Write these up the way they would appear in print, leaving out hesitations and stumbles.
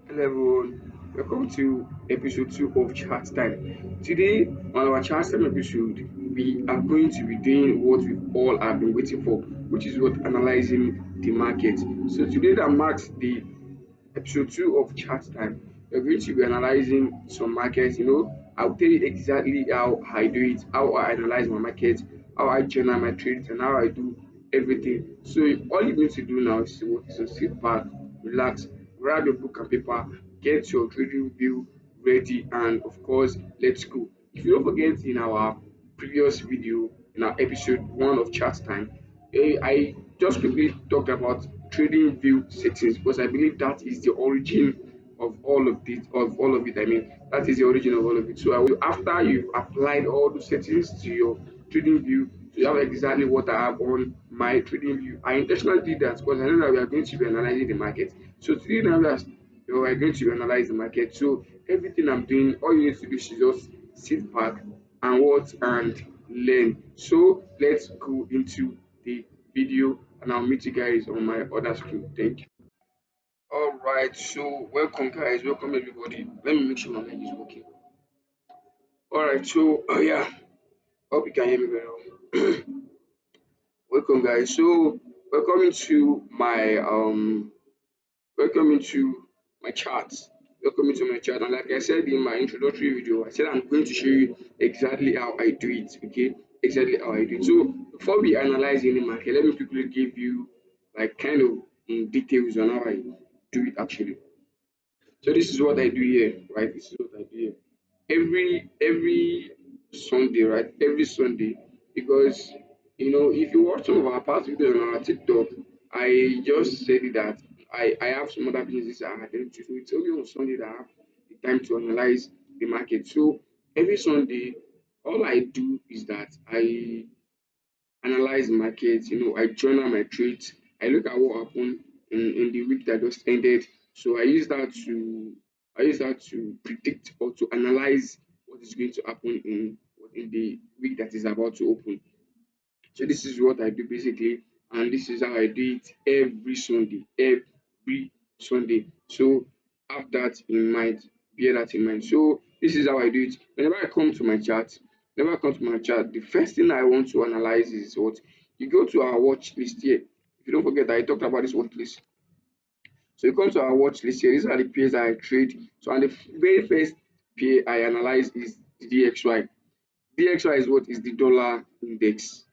Hello everyone, welcome to episode 2 of Chat Time. Today, on our Chat Time episode, we are going to be doing what we've all have been waiting for, which is what analyzing the market. So, today, that marks the episode 2 of Chat Time. We're going to be analyzing some markets. I'll tell you exactly how I do it, how I analyze my market, how I journal my trades, and how I do everything. So, all you need to do now is to sit back, relax, grab your book and paper, get your trading view ready, and of course, let's go. If you don't forget, in our previous video, in our episode 1 of Chat Time, I just quickly talked about trading view settings because I believe that is the origin of all of this, of all of it. I mean, that is the origin of all of it. So I will, after you've applied all the settings to your trading view, so you have exactly what I have on my trading view. I intentionally did that because I know that we are going to be analyzing the market. So today now we are going to analyze the market. So everything I'm doing, all you need to do is just sit back and watch and learn. So let's go into the video and I'll meet you guys on my other screen. Thank you. All right, so welcome guys, welcome everybody. Let me make sure my mic is working. All right, so yeah, hope you can hear me very well. Welcome guys. So welcome to my welcome into my chat. Welcome into my chat. And like I said in my introductory video, I said I'm going to show you exactly how I do it. Okay, exactly how I do it. So before we analyze any market, let me quickly give you like kind of details on how I do it actually. So this is what I do here, right? This is what I do here. Every Sunday, right? Every Sunday, because if you watch some of our past videos on our TikTok, I just said it that I have some other businesses I attend to. So it's only on Sunday that I have the time to analyze the market. So every Sunday, all I do is that I analyze markets, I journal my trades, I look at what happened in the week that just ended. So I use that to predict or to analyze what is going to happen in the week that is about to open. So this is what I do basically, and this is how I do it every Sunday. Every Sunday. So have that in mind. Bear that in mind. So this is how I do it. Whenever I come to my chart, the first thing I want to analyze is what you go to our watch list here. If you don't forget that I talked about this watch list. So you come to our watch list here. These are the pairs that I trade. So and the very first pair I analyze is the DXY. DXY is what is the dollar index.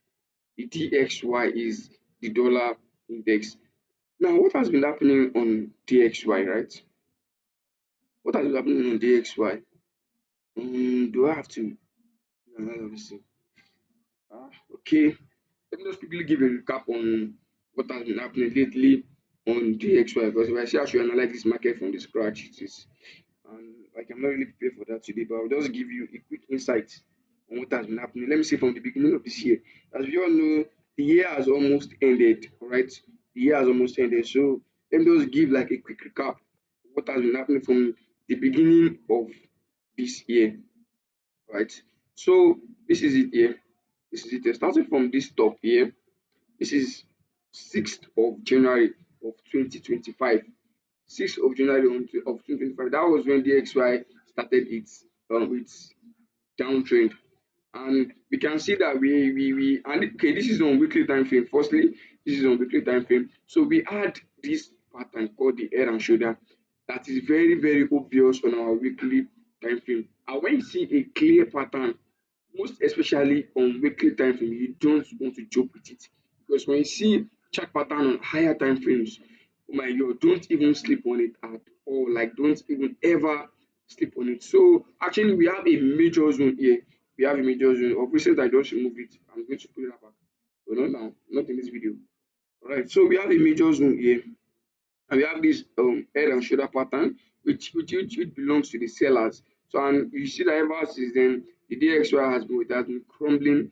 The DXY is the dollar index. Now, what has been happening on DXY, right? What has been happening on DXY? Do I have to analyze this? Okay. Let me just quickly give a recap on what has been happening lately on DXY because if I say I should analyze this market from the scratch, it is and like I'm not really prepared for that today, but I'll just give you a quick insight on what has been happening. Let me say from the beginning of this year. As we all know, the year has almost ended, all right? The year has almost ended. So let me just give like a quick recap of what has been happening from the beginning of this year, right? So this is it here. This is it. Starting from this top here, this is 6th of January of 2025. 6th of January of 2025. That was when DXY started its downtrend. And we can see that we and okay, this is on weekly time frame. Firstly, this is on weekly time frame. So we had this pattern called the head and shoulder that is very, very obvious on our weekly time frame. And when you see a clear pattern, most especially on weekly time frame, you don't want to joke with it. Because when you see chart pattern on higher time frames, oh my god, don't even sleep on it at all. Like don't even ever sleep on it. So actually we have a major zone here. We have a major zone. Of recent I just removed it. I'm going to put it back. But not now, not in this video. Alright, so we have a major zone here and we have this head and shoulder pattern which belongs to the sellers. So and you see that ever since then the DXY has been crumbling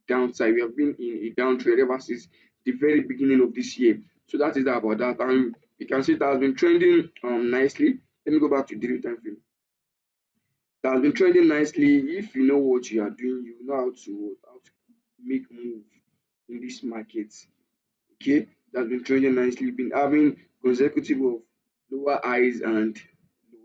downside. We have been in a downtrend ever since the very beginning of this year. So that is that about that. And you can see it has been trending nicely. Let me go back to daily time frame. That has been trending nicely. If you know what you are doing, you know how to make move in this market. Okay, that's been trending nicely. Been having consecutive of lower highs and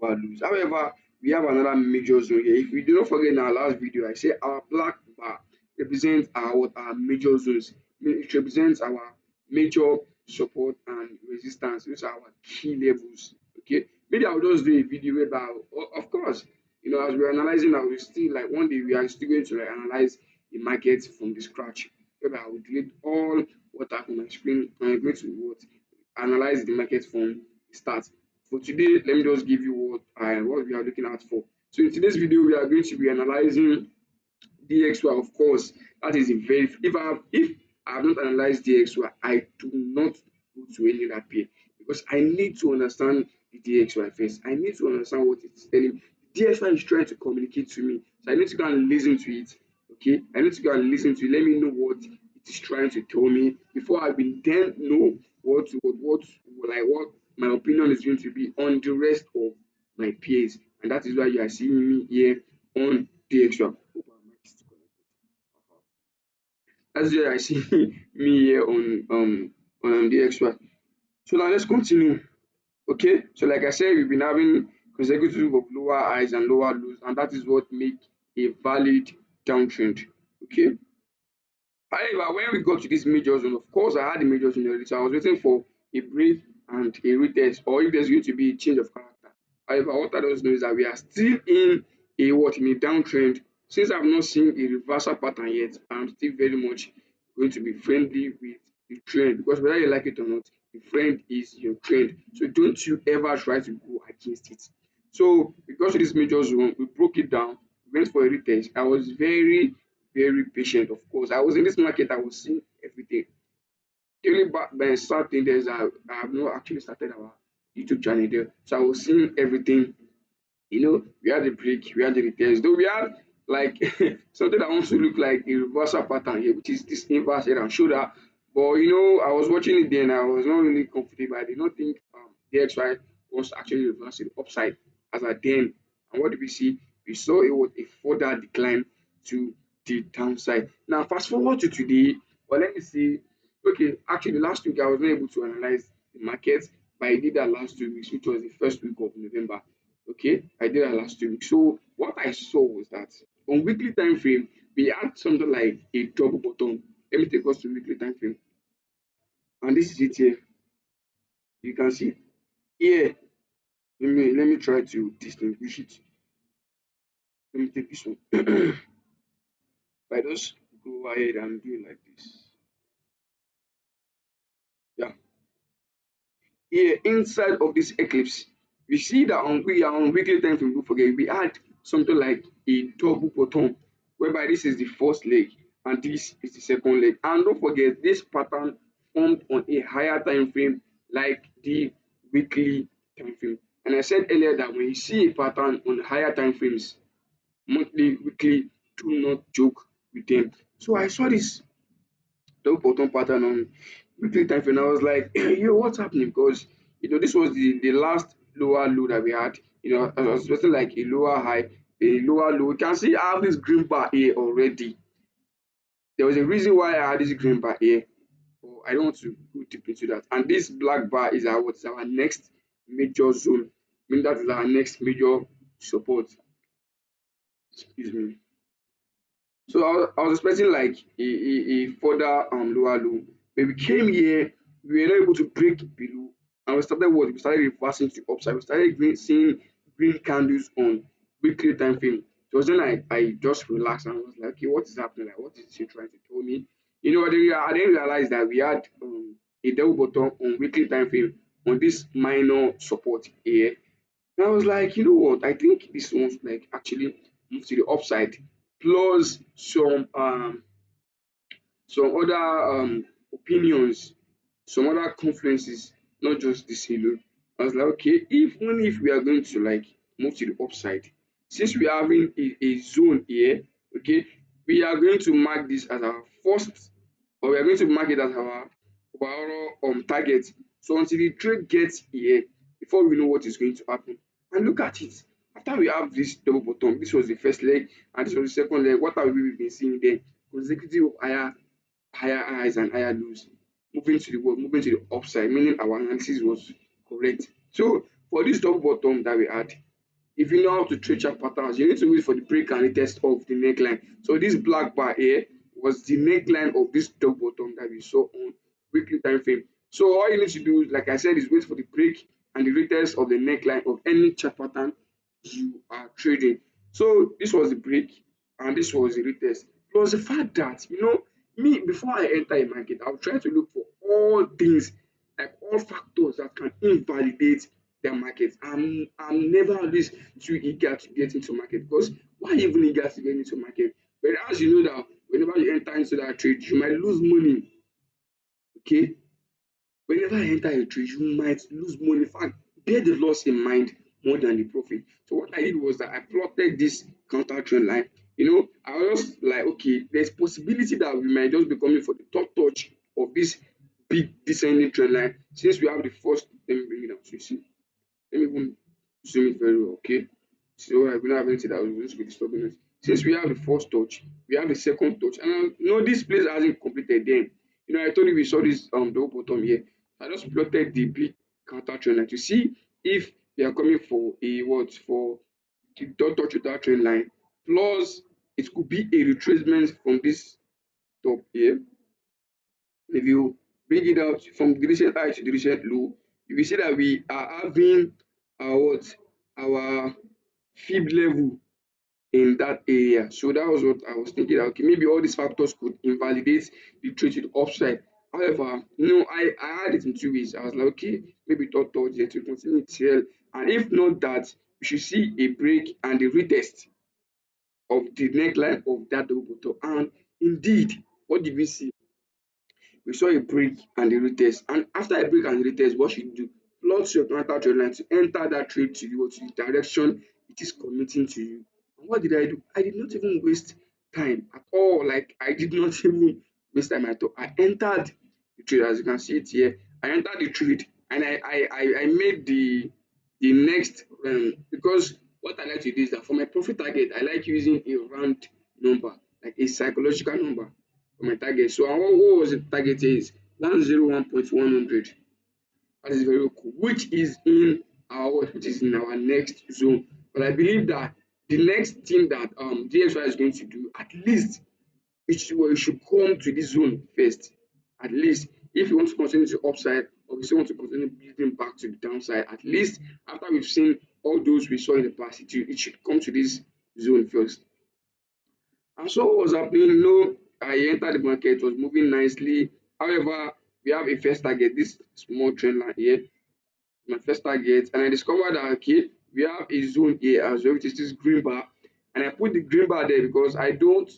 lower lows. However, we have another major zone here. If we do not forget in our last video, I said our black bar represents our what our major zones. It represents our major support and resistance. Those are our key levels. Okay, maybe I'll just do a video about, of course, as we're analyzing now, we still like one day we are still going to like analyze the market from the scratch. Maybe I will delete all what happened on my screen and I'm going to what analyze the market from the start. For today, let me just give you what we are looking at for. So in today's video, we are going to be analyzing DXY, of course. That is a very if I have not analyzed DXY, I do not go to any other pair because I need to understand the DXY first. I need to understand what it's telling. DXY is trying to communicate to me, so I need to go and listen to it. Okay, I need to go and listen to it. Let me know what it is trying to tell me before I will then know what my opinion is going to be on the rest of my peers, and that is why you are seeing me here on DXY. That's why I see me here on DXY. So now let's continue. Okay, so like I said, we've been having consecutive of lower highs and lower lows, and that is what make a valid downtrend. Okay. However, when we got to this major zone, of course, I had the major zone already, so I was waiting for a break and a retest, or if there's going to be a change of character. However, what I don't know is that we are still in a downtrend. Since I've not seen a reversal pattern yet, I'm still very much going to be friendly with the trend because whether you like it or not, the trend is your trend. So don't you ever try to go against it. So because of this major zone, we broke it down, went for a retest. I was very patient, of course. I was in this market, I was seeing everything. The only sad thing there is I have not actually started our YouTube channel there. So I was seeing everything. We had the break, we had the retest. Though we had like something that wants to look like a reversal pattern here, which is this inverse head and shoulder. But I was watching it then, I was not really comfortable. I did not think the XY was actually reversing upside as I then. And what did we see? We saw it was a further decline to the downside. Now, fast forward to today, but let me see. Okay, actually, last week I was not able to analyze the market, but I did that last 2 weeks, which was the first week of November. Okay, I did that last 2 weeks. So what I saw was that on weekly time frame, we had something like a double bottom. Let me take us to weekly time frame, and this is it here. You can see here. Let me try to distinguish it. Let me take this one. If I just go ahead and do it like this. Yeah. Here inside of this eclipse, we see that we are on weekly time frame. Don't forget, we had something like a double bottom, whereby this is the first leg and this is the second leg. And don't forget, this pattern formed on a higher time frame like the weekly time frame. And I said earlier that when you see a pattern on higher time frames, monthly, weekly, do not joke with them. So I saw this double bottom pattern on weekly time frame. I was like, yo, what's happening? Because this was the last lower low that we had. I was expecting like a lower high, a lower low. You can see I have this green bar here already. There was a reason why I had this green bar here. But I don't want to go deep into that. And this black bar is our next major zone. I mean that is our next major support. Excuse me. So I was expecting like a further lower low. But we came here, we were not able to break below, and we started reversing to the upside. We started seeing green candles on weekly time frame. It was then I just relaxed and I was like, okay, what is happening? Like, what is she trying to tell me? I didn't realize that we had a double bottom on weekly time frame on this minor support here. And I was like, you know what? I think this one's like actually move to the upside plus some other opinions, some other conferences, not just this alone. I was like, okay, if we are going to like move to the upside, since we are having a zone here, okay, we are going to mark this as our first, or we are going to mark it as our overall target. So until the trade gets here, before we know what is going to happen. And look at it. After we have this double bottom, this was the first leg, and this was the second leg. What have we been seeing then? Consecutive of higher highs and higher lows, moving to the upside, meaning our analysis was correct. So for this double bottom that we had, if you know how to trade chart patterns, you need to wait for the break and retest of the neckline. So this black bar here was the neckline of this top bottom that we saw on weekly time frame. So all you need to do, like I said, is wait for the break and the retest of the neckline of any chart pattern you are trading. So this was the break and this was the retest. Plus the fact that me, before I enter a market, I'll try to look for all things, like all factors that can invalidate their market. I'm never always too eager to get into market, because why even eager to get into market? Whereas you know that whenever you enter into that trade, you might lose money. Okay, whenever I enter a trade, you might lose money. In fact, bear the loss in mind more than the profit. So what I did was that I plotted this counter trend line. I was just like, okay, there's possibility that we might just be coming for the top touch of this big descending trend line, since we have the first. Let me bring it down so you see. Let me even zoom it very well, okay? So I will not have anything that will just be disturbing us. Since we have the first touch, we have the second touch, and this place hasn't completed then. I told you we saw this double bottom here. I just plotted the big counter trend line to see if they are coming for a what, for the dot touch with that trend line. Plus, it could be a retracement from this top here. If you bring it out from the recent high to the recent low, you will see that we are having our what, our fib level in that area. So that was what I was thinking that, okay, maybe all these factors could invalidate the trade to the upside. However, I had it in 2 ways. I was like, okay, maybe thought yet to continue TL, and if not that, we should see a break and a retest of the neckline of that double bottom. And indeed, what did we see? We saw a break and a retest. And after a break and a retest, what should you do? Plot your counter trend line to enter that trade to the direction it is committing to you. And what did I do? I did not even waste time at all. Like, I did not even waste time at all. I entered the trade, as you can see it here. I entered the trade, and I made the next, because what I like to do is that for my profit target, I like using a round number, like a psychological number for my target. So what was the target is 101.100. That is very cool, which is in our next zone. But I believe that the next thing that DXY is going to do, at least it should come to this zone first. At least if you want to continue to upside, or if you want to continue building back to the downside, at least after we've seen all those we saw in the past, it should come to this zone first. And so what was happening, I entered the market, it was moving nicely. However, we have a first target, this small trend line here, my first target, and I discovered that, okay, we have a zone here as well, which is this green bar. And I put the green bar there because I don't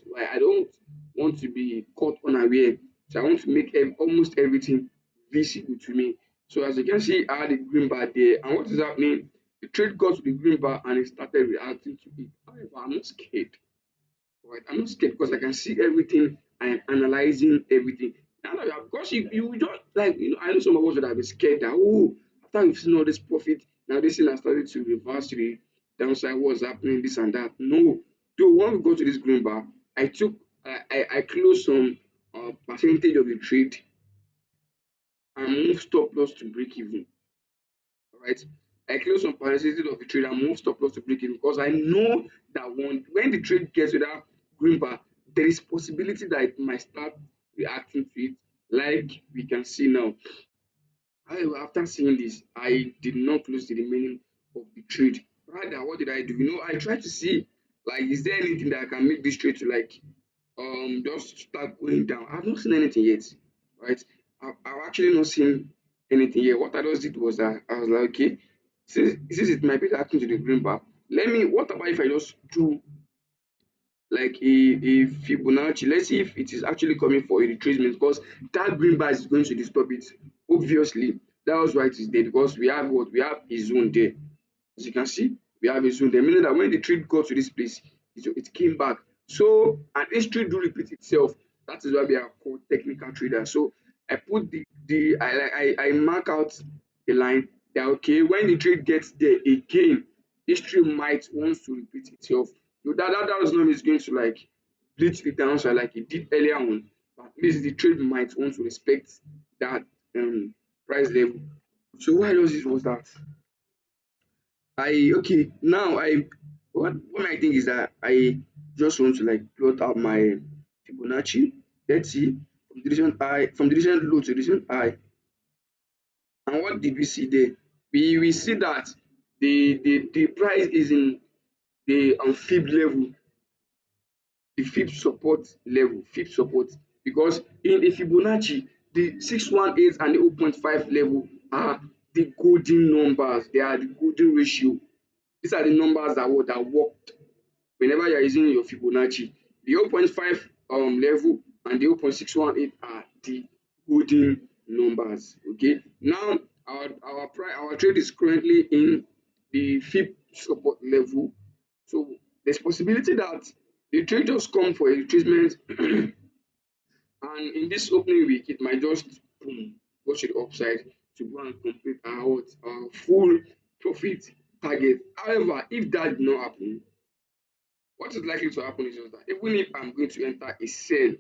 want to be caught unaware. So I want to make almost everything visible to me. So as you can see, I had a green bar there. And what is happening? The trade got to the green bar and it started reacting to it. However, I'm not scared. Right? I'm not scared because I can see everything. I am analyzing everything. Now that because you just like, I know some of us would have been scared that, oh, after we've seen all this profit, now this thing has started to reverse to the downside, what's happening, this and that. No. Though when we go to this green bar, I closed some percentage of the trade and moved stop loss to break even. Right? I close some percentage of the trade and move stop loss to break even, because I know that when the trade gets to that green bar, there is possibility that it might start reacting to it, like we can see now. However, after seeing this, I did not close the remaining of the trade. Rather, what did I do? I tried to see, like, is there anything that I can make this trade to, like, just start going down. I've not seen anything yet, right? I've actually not seen anything yet. What I just did was that I was like, okay, since it might be reacting to the green bar, what about if I just do like a Fibonacci? Let's see if it is actually coming for a retracement, because that green bar is going to disturb it. Obviously, that was why it is there, because we have what? We have a zone there. As you can see, we have a zone there, meaning that when the trade got to this place, it came back. So, and this trade do repeat itself. That is why we are called technical traders. So, I put I mark out the line that, okay, when the trade gets there again, this trade might want to repeat itself. So that does not mean it's going to like bleed to the downside like it did earlier on. But at least the trade might want to respect that price level. So what I just did was that I okay now what I think is that I just want to like plot out my Fibonacci. Let's see from the direction low to direction high. And what did we see there? We see that the price is in the fib level, the fib support, because in the Fibonacci, the 618 and the 0.5 level are the golden numbers. They are the golden ratio. These are the numbers that work whenever you are using your Fibonacci. The 0.5 level and the 0.618 are the golden numbers. Okay. Now our trade is currently in the fib support level. So there's possibility that the trade just come for a retracement and in this opening week it might just boom go to the upside to go and complete our full profit target. However, if that did not happen, what is likely to happen is just that even if I'm going to enter a sell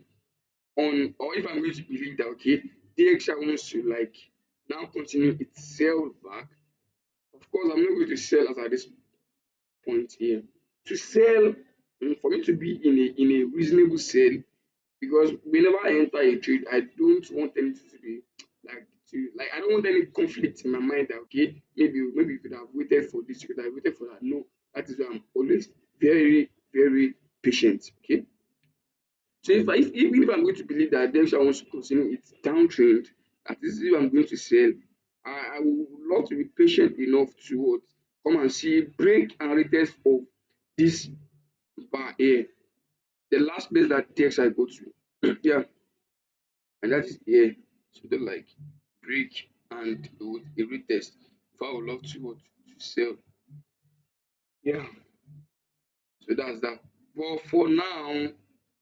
on, or if I'm going to believe that okay, DXY wants to like now continue its sell back, of course I'm not going to sell as at this point here. To sell, for me to be in a reasonable sell, because whenever I enter a trade, I don't want anything to be like I don't want any conflict in my mind that okay, maybe you could have waited for this, you could have waited for that. No, that is why I'm always very patient. Okay. So even if I'm going to believe that Dexter wants to continue its downtrend, that is if I'm going to sell, I would love to be patient enough to come and see break and retest of this bar here. The last place that Dexter go to. Yeah, and that is here. Something like break and a retest. If I would love to to sell. Yeah. So that's that. But for now,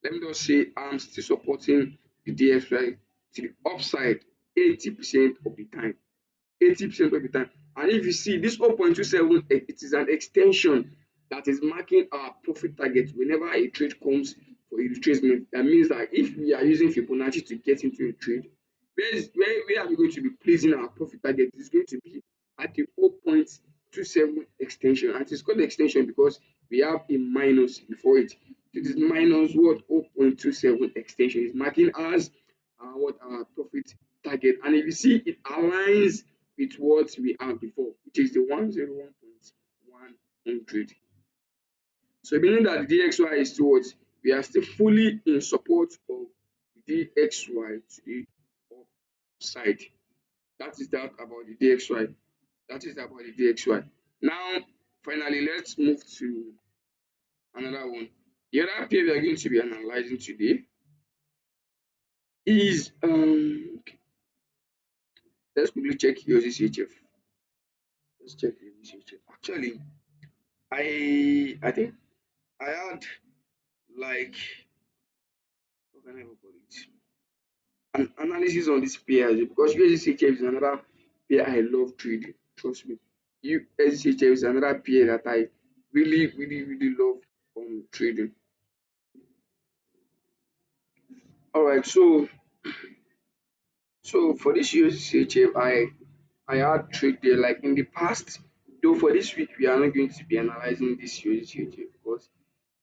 let me just say I'm still supporting the DXY to the upside 80% of the time. 80% of the time. And if you see this 0.27, it is an extension that is marking our profit target whenever a trade comes for a retracement. That means that if we are using Fibonacci to get into a trade, where are we going to be placing our profit target? It's going to be at the 0.27 extension. And it's called extension because we have a minus before it. It is minus what 0.27 extension is marking as what our profit target. And if you see it aligns with what we have before, which is the 101.100. So meaning that the DXY is towards, we are still fully in support of the DXY to the upside. That is that about the DXY. That is about the DXY. Now, finally, let's move to another one. The other pair we are going to be analyzing today is let's quickly check USDCHF. Let's check USDCHF. Actually, I think I had like what can I even call it? An analysis on this pair because USDCHF is another pair I love trading. Trust me. USDCHF is another pair that I really love trading. All right, so for this USDCHF, I had trade there like in the past. Though for this week we are not going to be analyzing this USDCHF because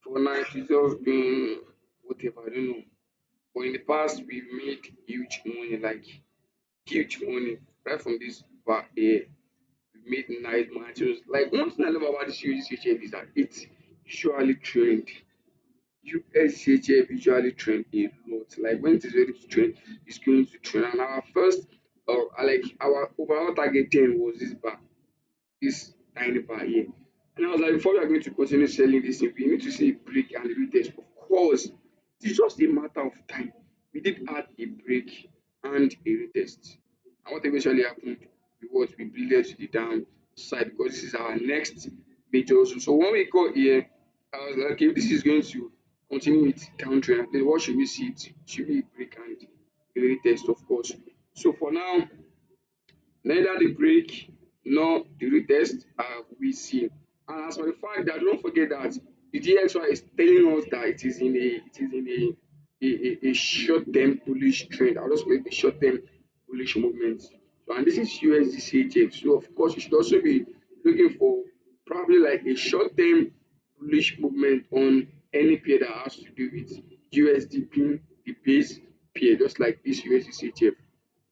for now it's just been whatever I don't know. But in the past we've made huge money, like huge money right from this back here. We made nice money. So it's like one thing I love about this USDCHF is that it's usually trend. USDCHF usually trend a lot. Like when it is ready to trend, it's going to trend. And our first, or like our overall target then was this bar, this tiny bar here. And I was like, before we are going to continue selling this thing, we need to see a break and a retest. Of course, it's just a matter of time. We did add a break and a retest. And what eventually happened, we what we bleeded to the downside because this is our next major zone. So when we got here, I was like, okay, this is going to continue with downtrend. Then what should we see? It should be a break and a retest, of course. So for now, neither the break nor the retest we see. And as for the fact that don't forget that the DXY is telling us that it is in a short term bullish trend. I'll just call it a short term bullish movement. So and this is USDCHF. So of course you should also be looking for probably like a short-term bullish movement on any pair that has to do with USD being the base pair, just like this USDCHF.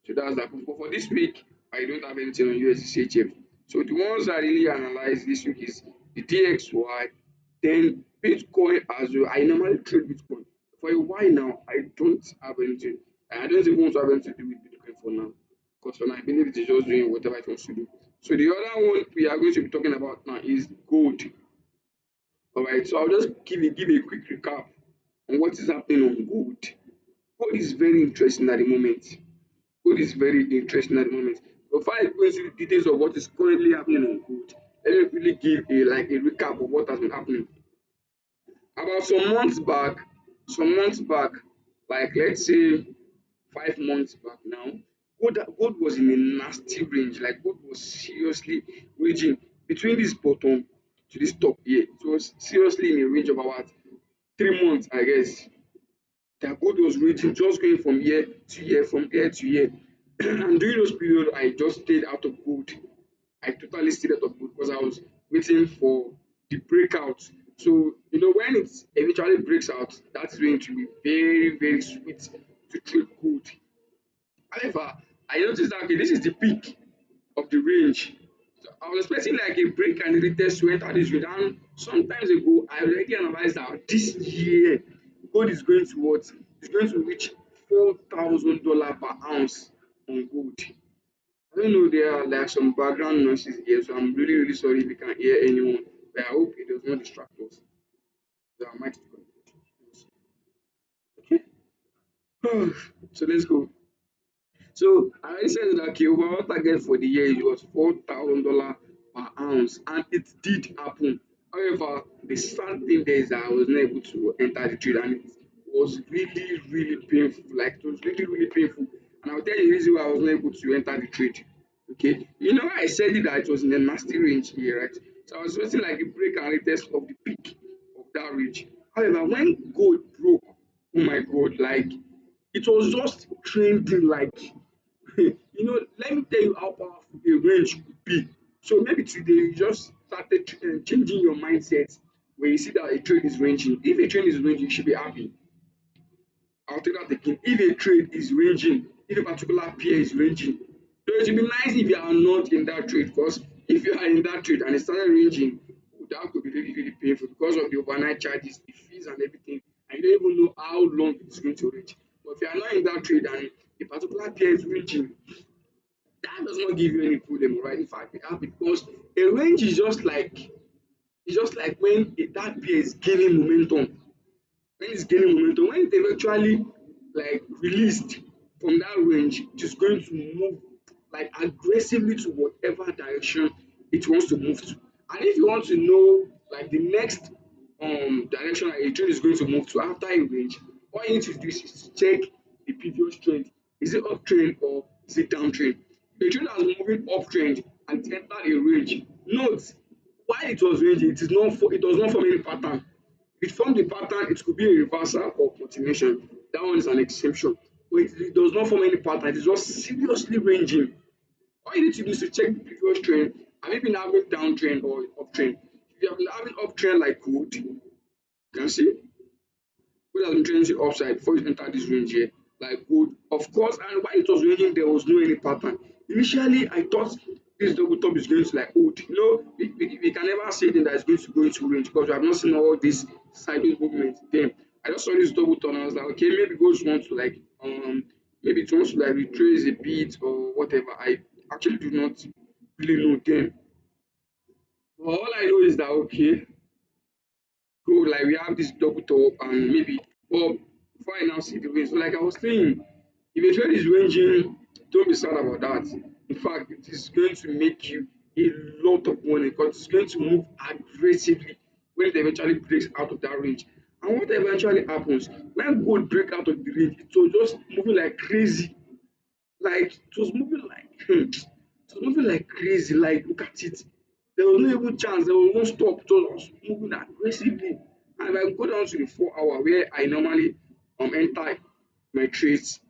So that's that. But for this week, I don't have anything on USDCHF. So the ones I really analyze this week is the DXY, then Bitcoin as well. I normally trade Bitcoin. For a while now, I don't have anything. I don't even want to have anything to do with Bitcoin for now. Because for now, I believe it is just doing whatever it wants to do. So the other one we are going to be talking about now is gold. All right. So I'll just give a quick recap on what is happening on gold. Gold is very interesting at the moment. Gold is very interesting at the moment. Before I go into the details of what is currently happening on gold, let me quickly give a recap of what has been happening. About some months back, like let's say 5 months back now, gold was in a nasty range. Like gold was seriously ranging between this bottom to this top here. It was seriously in a range of about 3 months, I guess. That gold was ranging, just going from year to year, from year to year. And during those periods, I just stayed out of gold. I totally stayed out of gold because I was waiting for the breakout. So, when it eventually breaks out, that's going to be very, very sweet to trade gold. However, I noticed that okay, this is the peak of the range. So I was expecting like a break and a retest to enter this range. And sometimes ago, I already analyzed that this year gold is going to what? It's going to reach $4,000 per ounce on gold. I don't know, there are like some background noises here, so I'm really, really sorry if you can't hear anyone. But I hope it does not distract us. So I might okay. So let's go. So I already said that okay, overall target for the year it was $4,000 per ounce, and it did happen. However, the sad thing there is that I was not able to enter the trade, and it was really, really painful. Like it was really, really painful. And I'll tell you the reason why I was not able to enter the trade. Okay, I said it that it was in a nasty range here, right? So I was waiting like a break and retest of the peak of that range. However, when gold broke, oh my god, like it was just trending like let me tell you how powerful a range could be. So maybe today you just started changing your mindset when you see that a trade is ranging. If a trade is ranging, you should be happy. I'll take that again. If a trade is ranging, if a particular pair is ranging, so it would be nice if you are not in that trade, because if you are in that trade and it started ranging, that could be really, really painful because of the overnight charges, the fees and everything, and you don't even know how long it's going to range. But if you are not in that trade and a particular pair is ranging, that does not give you any problem, right? In fact, because a range is just like when that pair is gaining momentum. When it's gaining momentum, when it eventually like released from that range, it is going to move like aggressively to whatever direction it wants to move to. And if you want to know like the next direction that a trend is going to move to after a range, all you need to do is to check the previous trend. Is it uptrend or is it downtrend? The trend has moving uptrend and it entered a range. Note, while it was ranging, it does not form any pattern. If it formed a pattern, it could be a reversal or continuation. That one is an exception. But it does not form any pattern, it is just seriously ranging. All you need to do is to check the previous trend. Have you been having downtrend or uptrend? If you have been having uptrend like gold, you can see gold has been trending upside before you enter this range here, like gold. Of course, and while it was ranging, there was no any pattern. Initially, I thought this double top is going to like hold. We can never say then that it's going to go into range because we have not seen all this sideways movement. Then I just saw this double top and I was like, okay, maybe gold wants to like maybe it wants to like retrace a bit or whatever. I actually do not really know then. But all I know is that okay, go like we have this double top and maybe but before I now see the range. So like I was saying, if a trade is ranging, don't be sad about that. In fact, it is going to make you a lot of money because it's going to move aggressively when it eventually breaks out of that range. And what eventually happens when gold break out of the range, it was just moving like crazy. Like it was moving like it was moving like crazy. Like look at it. There was no even chance. There was no stop. It was just moving aggressively. And if I go down to the 4 hour where I normally enter my trades,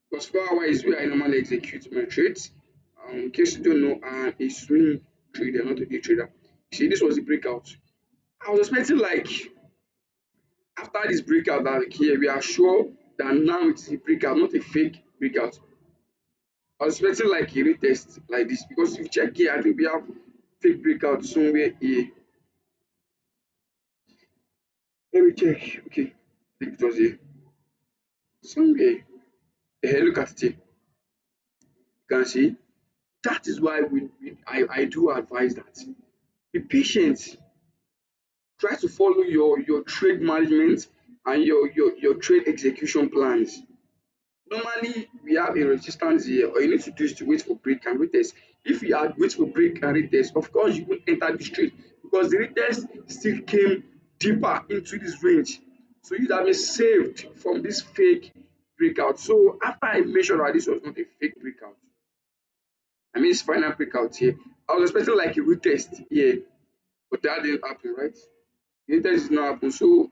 because 4 hour is where I normally execute my trades. In case you don't know, I'm a swing trader, not a day trader. See, this was the breakout. I was expecting like after this breakout that okay, we are sure that now it's a breakout, not a fake breakout. I was expecting like a retest like this because if you check here, I think we have fake breakout somewhere here. Let me check. Okay, I think it was here somewhere. Look at it here. You can see that is why I do advise that be patient. Try to follow your trade management and your trade execution plans. Normally, we have a resistance here. All you need to do is to wait for break and retest. If you had wait for break and retest, of course you won't enter this trade because the retest still came deeper into this range. So you'd have been saved from this fake breakout. So after I made sure that this was not a fake breakout, I mean it's final breakout here. I was expecting like a retest here, but that didn't happen, right? The retest did not happen. So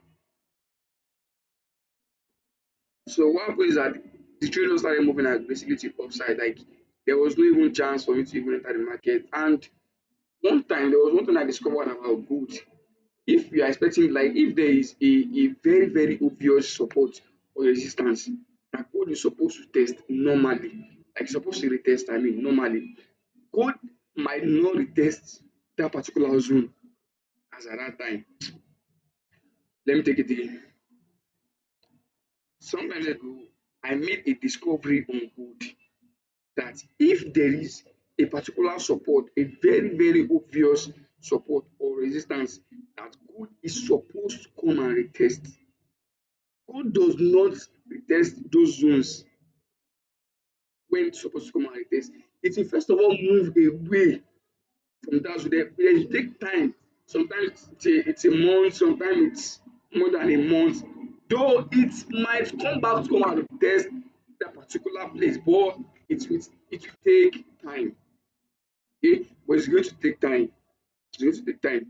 what happened is that the trade just started moving like basically to upside. Like there was no even chance for me to even enter the market. And one time there was one thing I discovered about gold. If you are expecting like if there is a very very obvious support or resistance that gold is supposed to test normally, like it's supposed to retest, I mean normally, gold might not retest that particular zone as at that time. Let me take it again. Sometimes ago, I made a discovery on gold that if there is a particular support, a very, very obvious support or resistance that gold is supposed to come and retest, gold does not retest those zones when it's supposed to come and retest. It will first of all move away from that zone. Then it take time. Sometimes it's a month, sometimes it's more than a month. Though it might come back to come and retest that particular place, but it will take time. Okay, but it's going to take time. It's going to take time.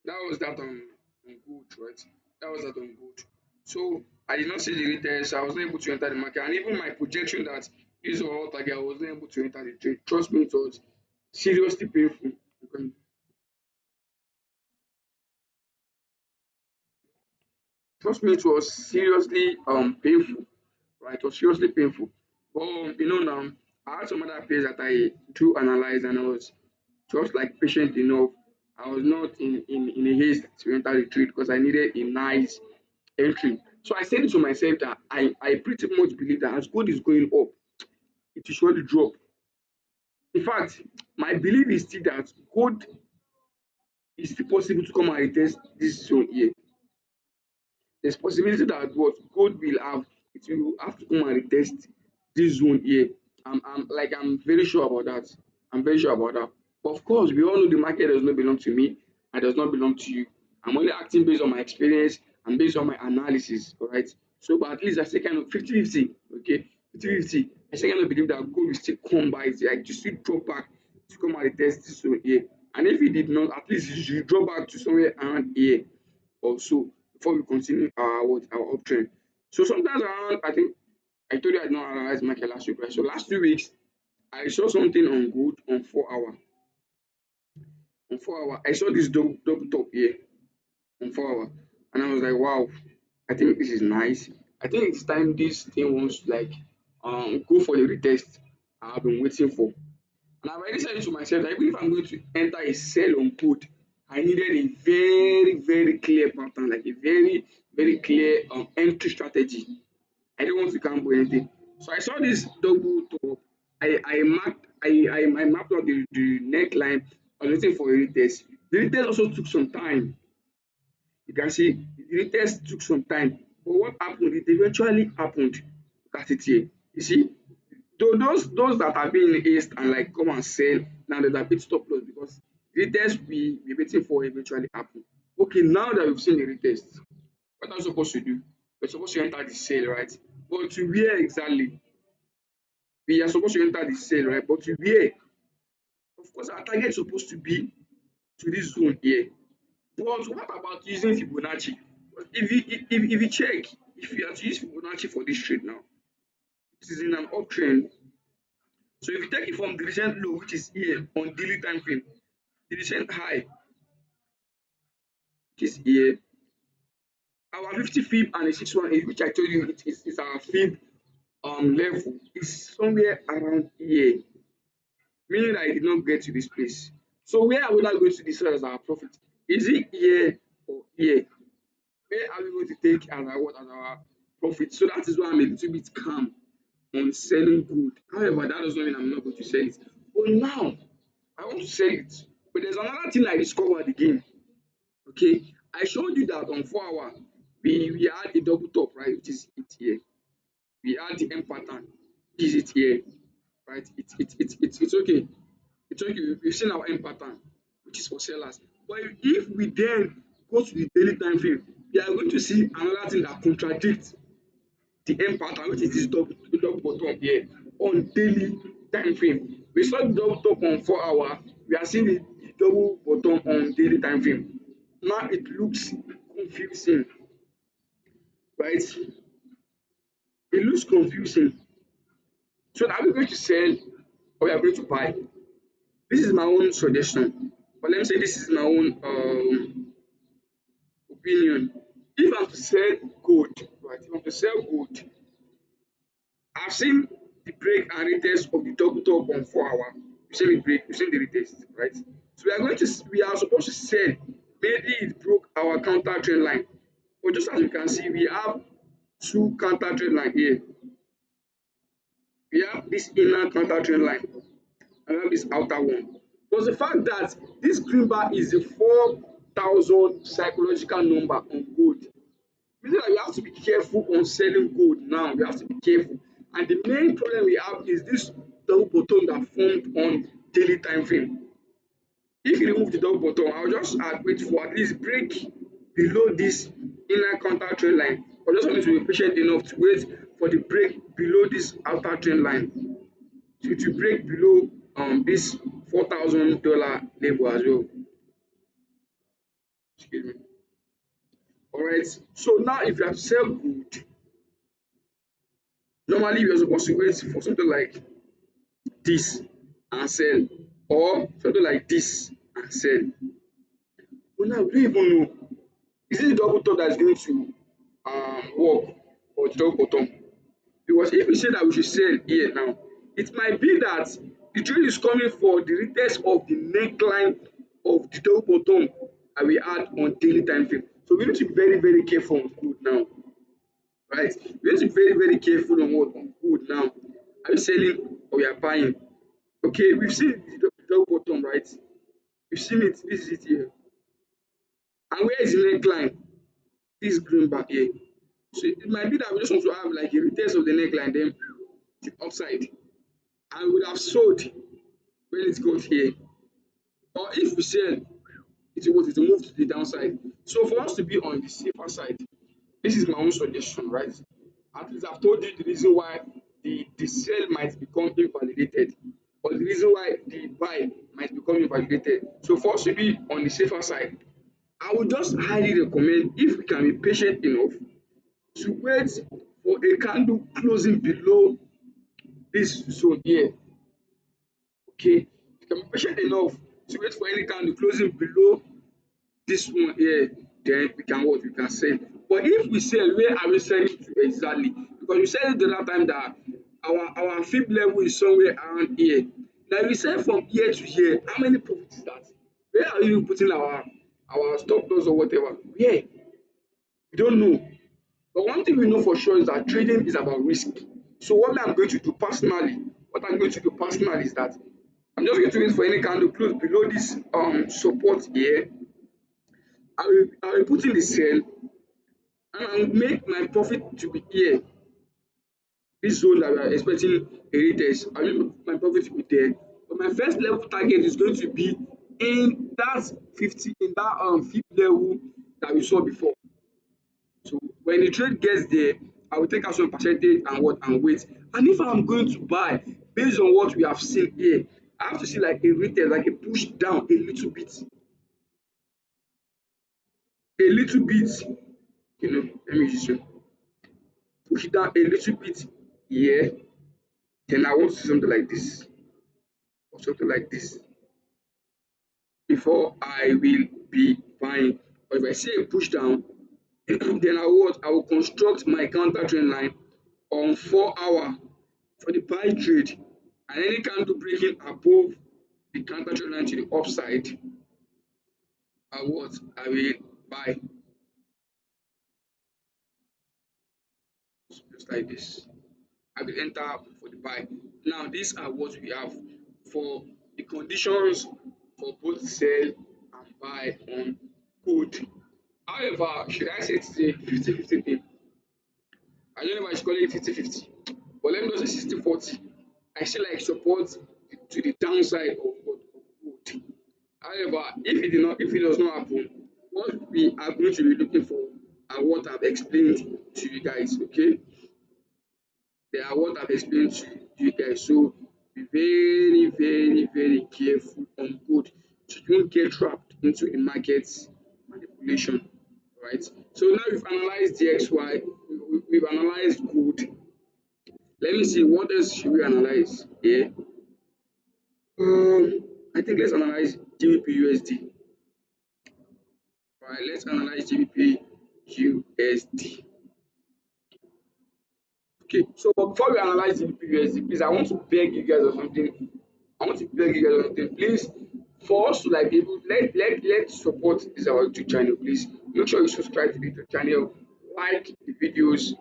That was that on good, right? That was that on good. So I did not see the retest. I was not able to enter the market, and even my projection that this was all target, I was not able to enter the trade. Trust me, it was seriously painful. Okay. Trust me, it was seriously painful. Right, it was seriously painful. But now I had some other players that I do analyze, and I was just like patient enough. I was not in a haste to enter the trade because I needed a nice entry. So I said to myself that I pretty much believe that as gold is going up, it will surely drop. In fact, my belief is still that gold is still possible to come and retest this zone here. There's possibility that what gold will have, it will have to come and retest this zone here. I'm very sure about that. I'm very sure about that. But of course, we all know the market does not belong to me and does not belong to you. I'm only acting based on my experience and based on my analysis. All right. So, but at least I say kind of 50-50. Okay. 50-50. I say kind of believe that gold will still come by, like to still drop back to come and retest this zone here. And if it did not, at least it should drop back to somewhere around here or so before we continue our uptrend. So sometimes around I think I told you I did not analyze market last week, right? So last 2 weeks I saw something on good on 4 hour. On 4 hour, I saw this double top here on 4 hour, and I was like, wow, I think this is nice. I think it's time this thing wants to like go for the retest I've been waiting for. And I've already said it to myself that even if I'm going to enter a sell on put, I needed a very, very clear pattern, like a very, very clear entry strategy. I don't want to gamble anything. So I saw this double top. I mapped out the neckline. I was waiting for a retest. The retest also took some time. You can see the retest took some time. But what happened? It eventually happened. Look at it here. You see, though those that are being haste and like come and sell now that are bit stop loss because the retest we waiting for eventually happen. Okay, now that we've seen the retest, what are we supposed to do? We're supposed to enter the sale, right? But to where exactly? We are supposed to enter the sale, right? But to where? Of course, our target is supposed to be to this zone here. But what about using Fibonacci? If you check, if you are to use Fibonacci for this trade now, it is in an uptrend. So if you take it from the recent low, which is here on daily time frame, the recent high this year, our 50 fib and the 618, which I told you is our fib level, is somewhere around here, meaning that it did not get to this place. So where are we now going to decide as our profit? Is it here or here? Where are we going to take as our what as our profit? So that is why I'm a little bit calm on selling good. However, that does not mean I'm not going to sell it. But now I want to sell it. But there's another thing I discovered again. Okay, I showed you that on 4 hour we had a double top, right, which is it here. We had the M pattern, which is it here, right? It's okay. It's okay. We've seen our M pattern, which is for sellers. But if we then go to the daily time frame, we are going to see another thing that contradicts the M pattern, which is this double bottom here on daily time frame. We saw the double top on 4 hour, we are seeing the double bottom on daily time frame. Now it looks confusing, right? It looks confusing. So are we going to sell or we are going to buy? This is my own suggestion. But let me say this is my own opinion. If I'm to sell gold, right? If I'm to sell gold, I've seen the break and retest of the double top on 4 hour. You've seen the break, you've seen the retest, right? So we are supposed to sell. Maybe it broke our counter trend line. But just as you can see, we have two counter trend line here. We have this inner counter trend line and we have this outer one. But the fact that this green bar is a 4,000 psychological number on gold, meaning that you have to be careful on selling gold now. You have to be careful. And the main problem we have is this double bottom that formed on daily time frame. If you remove the double bottom, I'll just wait for at least break below this inner counter trend line. I just want you to be patient enough to wait for the break below this outer trend line. So to break below this $4,000 level as well. Excuse me. Alright. So now if you have to sell good, normally you're supposed to wait for something like this and sell, or something like this and sell. But now we don't even know, is it the double top that is going to work or the double bottom? Because if we say that we should sell here now, it might be that the trade is coming for the retest of the neckline of the double bottom that we had on daily time frame. So we need to be very, very careful on gold now, right? We need to be very, very careful on what on gold now. Are you selling or we are buying? Okay, we've seen the double bottom, right? We've seen it. This is it here. And where is the neckline? This green bar here. So it might be that we just want to have like a retest of the neckline, then the upside, and we would have sold when it got here. Or if we sell, it will move to the downside. So for us to be on the safer side, this is my own suggestion, right? At least I've told you the reason why the sell might become invalidated, or the reason why the buy might become invalidated. So for us to be on the safer side, I would just highly recommend, if we can be patient enough to wait for a candle closing below this zone here. Okay, you can be patient enough to wait for any candle closing below this one here, then we can what, we can sell. But if we sell, where are we selling to exactly? Because we said the other time that our fib level is somewhere around here. Now if we sell from here to here, how many profit is that? Where are you putting our stop loss or whatever? Where? We don't know. But one thing we know for sure is that trading is about risk. So what I'm going to do personally, is that I'm just going to wait for any candle close below this support here. I will put in the sell and I will make my profit to be here. This zone that we are expecting a retest, I will make my profit to be there. But my first level target is going to be in that 50, in that fifth level that we saw before. So when the trade gets there, I will take out some percentage and what and wait. And if I'm going to buy based on what we have seen here, I have to see like a retest, like a push down a little bit, a little bit. Let me just push it down a little bit here. Then I want to see something like this or something like this. before I will be buying. But if I see a push down, then I what? I will construct my counter trend line on 4 hour for the buy trade, and any candle breaking above the counter trend line to the upside, I will buy, just like this. I will enter for the buy. Now these are what we have for the conditions for both sell and buy on gold. However, should I say it's a 50-50 thing? I don't know if I should call it 50-50, but let me just say 60-40. I still like support to the downside of gold. However, if it does not happen, what we are going to be looking for are what I've explained to you guys. Okay, they are what I've explained to you guys. So be very, very, very careful on gold so you don't get trapped into a market manipulation. Right. So now we've analyzed the XY, we've analyzed gold. Let me see what else should we analyze here. I think let's analyze GBP USD. Alright, let's analyze GBP USD. Okay, so but before we analyze GBP USD, please I want to beg you guys of something. I want to beg you guys of something. Please, for us to like be able let support this our YouTube channel, please. Make sure you subscribe to the YouTube channel, like the videos,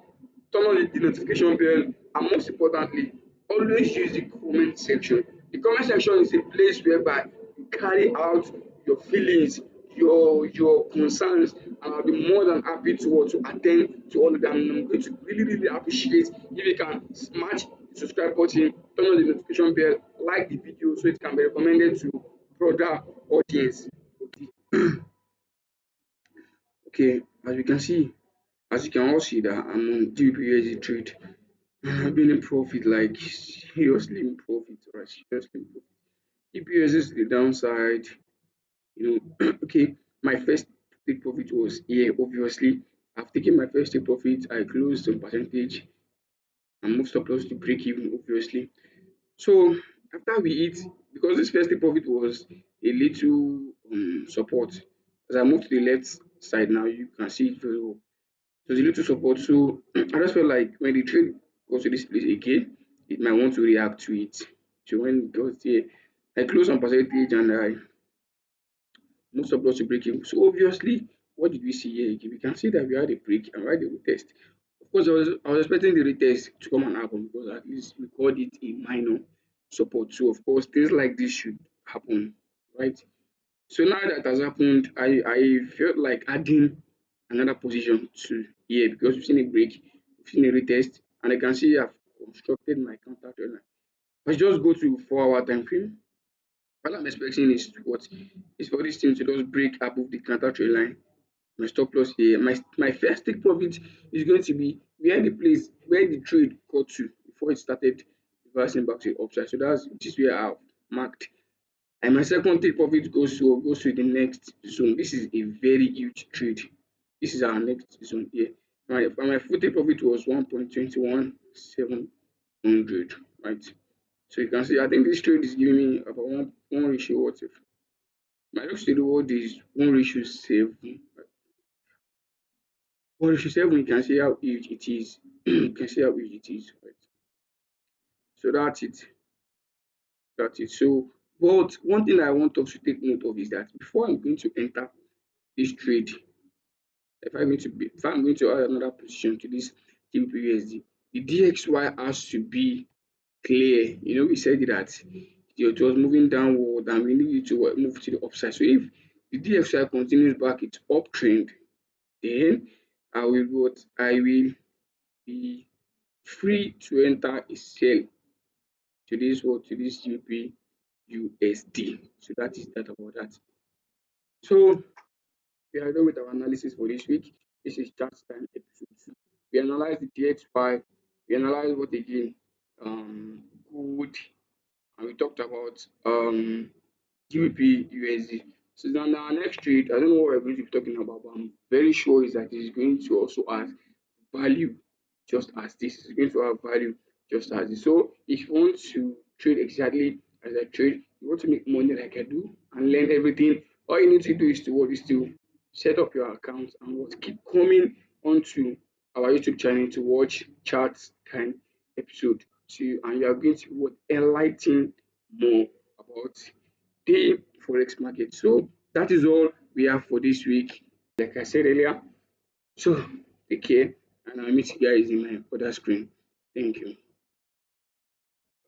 turn on the notification bell, and most importantly, always use the comment section. The comment section is a place whereby you carry out your feelings, your concerns, and I'll be more than happy to attend to all of them. I'm going to really, really appreciate if you can smash the subscribe button, turn on the notification bell, like the video so it can be recommended to broader audience. Okay, as you can see, as you can all see that I'm on GBP trade. I've been in profit, like seriously in profit, right? Seriously in profit. EPS is the downside, okay, my first take profit was here, obviously. I've taken my first take profit, I closed some percentage and moved stop loss to break even, obviously. So after we hit, because this first take profit was a little support, as I move to the left side now, you can see it very well. So it's a little support. So I just felt like when the trade goes to this place again, it might want to react to it. So when it goes here, I close some percentage and I move stop loss to break even. So obviously, what did we see here again? We can see that we had a break and right the retest. Of course, I was expecting the retest to come and happen because at least we called it a minor support. So of course, things like this should happen, right? So now that has happened, I felt like adding another position to here because we've seen a break, we've seen a retest, and I can see I've constructed my counter trend line. Let's just go to 4 hour time frame. All I'm expecting is what is for this thing to just break above the counter trend line. My stop loss here. My first take profit is going to be where the place where the trade got to before it started reversing back to the upside. So that's which is where I've marked, and my second take profit goes to the next zone. This is a very huge trade. This is our next zone here. My full take profit was 1.21700, right? So you can see I think this trade is giving me about one ratio what if my looks to the world is 1:7. 1:7, you can see how huge it is. You can see how huge it is, right? So that's it. That's it. So but one thing I want us to take note of is that before I'm going to enter this trade, if I'm going to add another position to this GBP the DXY has to be clear. We said that it was moving downward and we need it to move to the upside. So if the DXY continues back its uptrend, then I will be free to enter a sell to this GBP USD. So that is that about that. So we are done with our analysis for this week. This is Chat Time episode 2. We analyze the DXY, we analyze what again? Gold, and we talked about GBP USD. So now our next trade, I don't know what we're going to be talking about, but I'm very sure is that it's going to also add value just as this is going to have value just as this. So if you want to trade exactly as I trade, you want to make money like I do and learn everything. All you need to do is to what is to set up your account and what keep coming onto our YouTube channel to watch charts time episode two, and you are going to what enlighten more about the forex market. So that is all we have for this week. Like I said earlier, so take care and I'll meet you guys in my other screen. Thank you.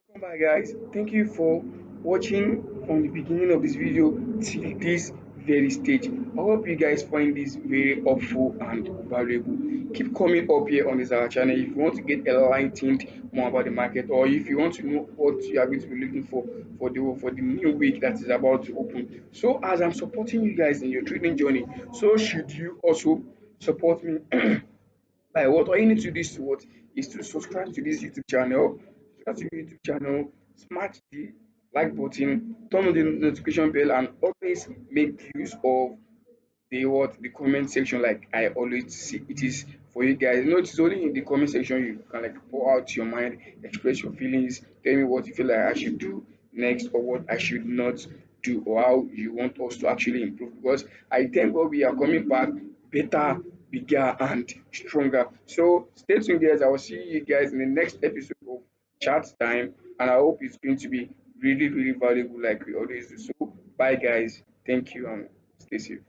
Welcome back guys. Thank you for watching from the beginning of this video till this very stage. I hope you guys find this very helpful and valuable. Keep coming up here on this our channel if you want to get enlightened more about the market, or if you want to know what you are going to be looking for the new week that is about to open. So as I'm supporting you guys in your trading journey, so should you also support me by what all you need to do is to what is to subscribe to this YouTube channel, smash the like button, turn on the notification bell, and always make use of the comment section. Like I always see, it is for you guys. You know, it's only in the comment section you can like pour out your mind, express your feelings, tell me what you feel like I should do next or what I should not do, or how you want us to actually improve, because I think what we are coming back better, bigger and stronger. So stay tuned guys. I will see you guys in the next episode of chat time, and I hope it's going to be really valuable like we always do. So bye guys, thank you and stay safe.